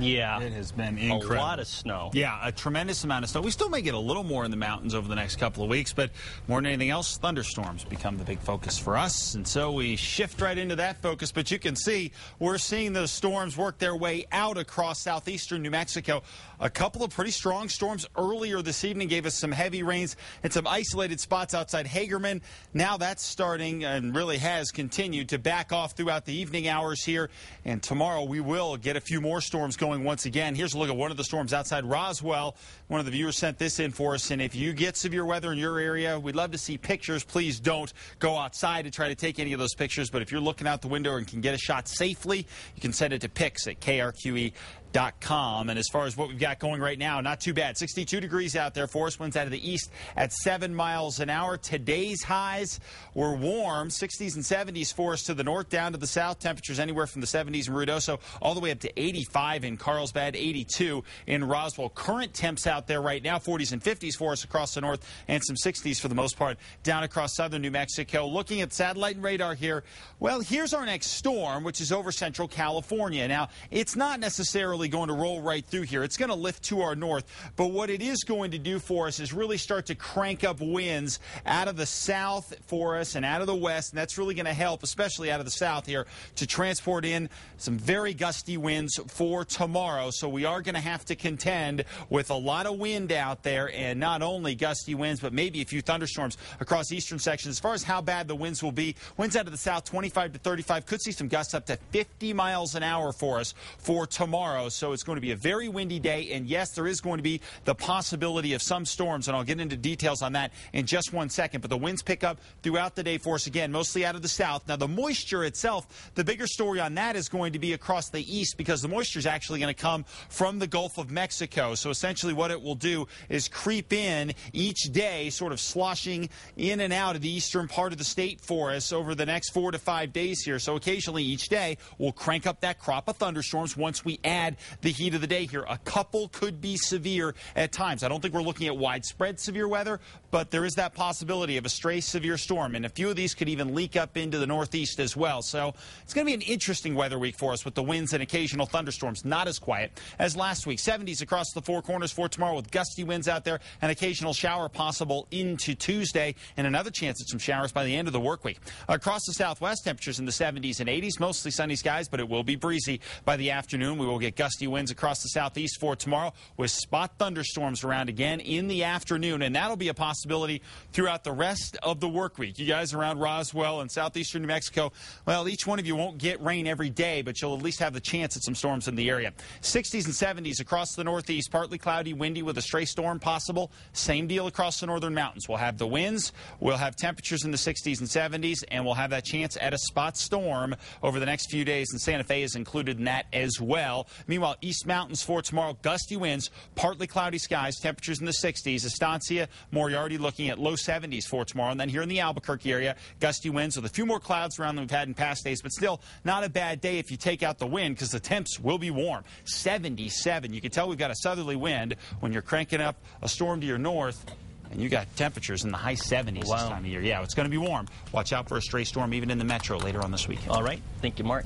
Yeah. It has been incredible. A lot of snow. Yeah, a tremendous amount of snow. We still may get a little more in the mountains over the next couple of weeks, but more than anything else, thunderstorms become the big focus for us. And so we shift right into that focus. But you can see we're seeing those storms work their way out across southeastern New Mexico. A couple of pretty strong storms earlier this evening gave us some heavy rains and some isolated spots outside Hagerman. Now that's starting and really has continued to back off throughout the evening hours here. And tomorrow we will get a few more storms going once again. Here's a look at one of the storms outside Roswell. One of the viewers sent this in for us. And if you get severe weather in your area, we'd love to see pictures. Please don't go outside to try to take any of those pictures. But if you're looking out the window and can get a shot safely, you can send it to pics@krqe.com. And as far as what we've got going right now, not too bad. 62 degrees out there for us. Winds out of the east at 7 miles an hour. Today's highs were warm, 60s and 70s for us to the north, down to the south. Temperatures anywhere from the 70s in Ruidoso all the way up to 85 in Carlsbad, 82 in Roswell. Current temps out there right now, 40s and 50s for us across the north, and some 60s for the most part down across southern New Mexico. Looking at satellite and radar here, well, here's our next storm, which is over central California. Now, it's not necessarily going to roll right through here. It's going to lift to our north, but what it is going to do for us is really start to crank up winds out of the south for us and out of the west, and that's really going to help, especially out of the south here, to transport in some very gusty winds for tomorrow. So we are going to have to contend with a lot of wind out there, and not only gusty winds, but maybe a few thunderstorms across eastern sections. As far as how bad the winds will be, winds out of the south 25 to 35, could see some gusts up to 50 miles an hour for us for tomorrow. So it's going to be a very windy day, and yes, there is going to be the possibility of some storms, and I'll get into details on that in just one second. But the winds pick up throughout the day for us again, mostly out of the south. Now, the moisture itself, the bigger story on that is going to be across the east, because the moisture is actually going to come from the Gulf of Mexico. So essentially what it will do is creep in each day, sort of sloshing in and out of the eastern part of the state for us over the next 4 to 5 days here. So occasionally each day we'll crank up that crop of thunderstorms once we add the heat of the day here. A couple could be severe at times. I don't think we're looking at widespread severe weather, but there is that possibility of a stray severe storm, and a few of these could even leak up into the northeast as well. So it's going to be an interesting weather week for us with the winds and occasional thunderstorms. Not as quiet as last week. 70s across the four corners for tomorrow with gusty winds out there, an occasional shower possible into Tuesday, and another chance at some showers by the end of the work week. Across the southwest, temperatures in the 70s and 80s, mostly sunny skies, but it will be breezy by the afternoon. We will get gusty winds across the southeast for tomorrow with spot thunderstorms around again in the afternoon, and that'll be a possibility throughout the rest of the work week. You guys around Roswell and southeastern New Mexico, well, each one of you won't get rain every day, but you'll at least have the chance at some storms in the area. 60s and 70s across the northeast, partly cloudy, windy with a stray storm possible. Same deal across the northern mountains. We'll have the winds, we'll have temperatures in the 60s and 70s, and we'll have that chance at a spot storm over the next few days, and Santa Fe is included in that as well. Meanwhile, East Mountains for tomorrow, gusty winds, partly cloudy skies, temperatures in the 60s. Estancia, Moriarty looking at low 70s for tomorrow. And then here in the Albuquerque area, gusty winds with a few more clouds around than we've had in past days, but still not a bad day if you take out the wind, because the temps will be warm. 77. You can tell we've got a southerly wind when you're cranking up a storm to your north, and you got temperatures in the high 70s this time of year. Yeah, it's going to be warm. Watch out for a stray storm even in the metro later on this weekend. All right. Thank you, Mark.